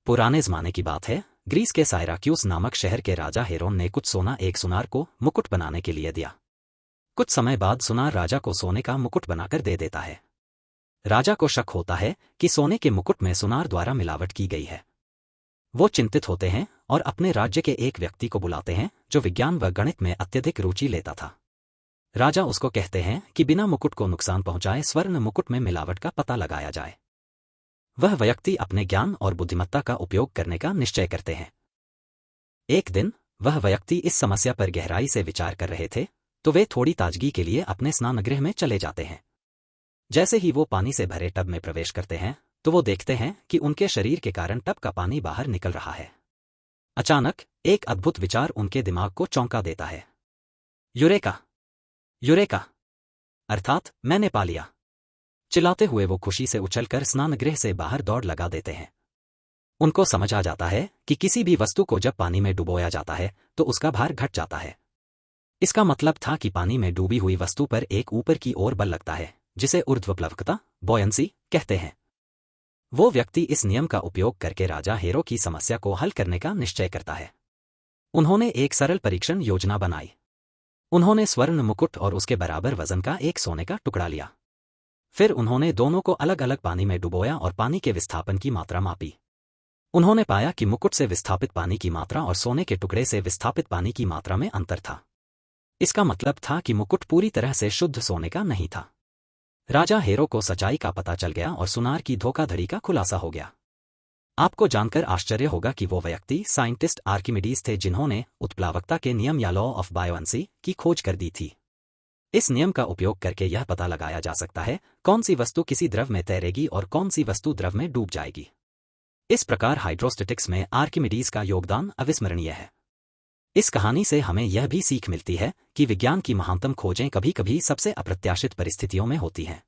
पुराने जमाने की बात है, ग्रीस के साइराक्यूस नामक शहर के राजा हेरोन ने कुछ सोना एक सुनार को मुकुट बनाने के लिए दिया। कुछ समय बाद सुनार राजा को सोने का मुकुट बनाकर दे देता है। राजा को शक होता है कि सोने के मुकुट में सुनार द्वारा मिलावट की गई है। वो चिंतित होते हैं और अपने राज्य के एक व्यक्ति को बुलाते हैं जो विज्ञान व गणित में अत्यधिक रुचि लेता था। राजा उसको कहते हैं कि बिना मुकुट को नुकसान पहुंचाए स्वर्ण मुकुट में मिलावट का पता लगाया जाए। वह व्यक्ति अपने ज्ञान और बुद्धिमत्ता का उपयोग करने का निश्चय करते हैं। एक दिन वह व्यक्ति इस समस्या पर गहराई से विचार कर रहे थे तो वे थोड़ी ताजगी के लिए अपने स्नानगृह में चले जाते हैं। जैसे ही वो पानी से भरे टब में प्रवेश करते हैं तो वो देखते हैं कि उनके शरीर के कारण टब का पानी बाहर निकल रहा है। अचानक एक अद्भुत विचार उनके दिमाग को चौंका देता है। यूरेका! यूरेका! अर्थात मैंने पा लिया! चिल्लाते हुए वो खुशी से उछलकर स्नानगृह से बाहर दौड़ लगा देते हैं। उनको समझ आ जाता है कि किसी भी वस्तु को जब पानी में डुबोया जाता है तो उसका भार घट जाता है। इसका मतलब था कि पानी में डूबी हुई वस्तु पर एक ऊपर की ओर बल लगता है, जिसे ऊर्ध्वप्लवकता बॉयंसी कहते हैं। वो व्यक्ति इस नियम का उपयोग करके राजा हेरो की समस्या को हल करने का निश्चय करता है। उन्होंने एक सरल परीक्षण योजना बनाई। उन्होंने स्वर्ण मुकुट और उसके बराबर वजन का एक सोने का टुकड़ा लिया। फिर उन्होंने दोनों को अलग अलग पानी में डुबोया और पानी के विस्थापन की मात्रा मापी। उन्होंने पाया कि मुकुट से विस्थापित पानी की मात्रा और सोने के टुकड़े से विस्थापित पानी की मात्रा में अंतर था। इसका मतलब था कि मुकुट पूरी तरह से शुद्ध सोने का नहीं था। राजा हेरो को सच्चाई का पता चल गया और सुनार की धोखाधड़ी का खुलासा हो गया। आपको जानकर आश्चर्य होगा कि वो व्यक्ति साइंटिस्ट आर्किमिडीज थे जिन्होंने उत्प्लावकता के नियम या लॉ ऑफ बायोएंसी की खोज कर दी थी। इस नियम का उपयोग करके यह पता लगाया जा सकता है कौन सी वस्तु किसी द्रव में तैरेगी और कौन सी वस्तु द्रव में डूब जाएगी। इस प्रकार हाइड्रोस्टैटिक्स में आर्किमिडीज का योगदान अविस्मरणीय है। इस कहानी से हमें यह भी सीख मिलती है कि विज्ञान की महानतम खोजें कभी-कभी सबसे अप्रत्याशित परिस्थितियों में होती हैं।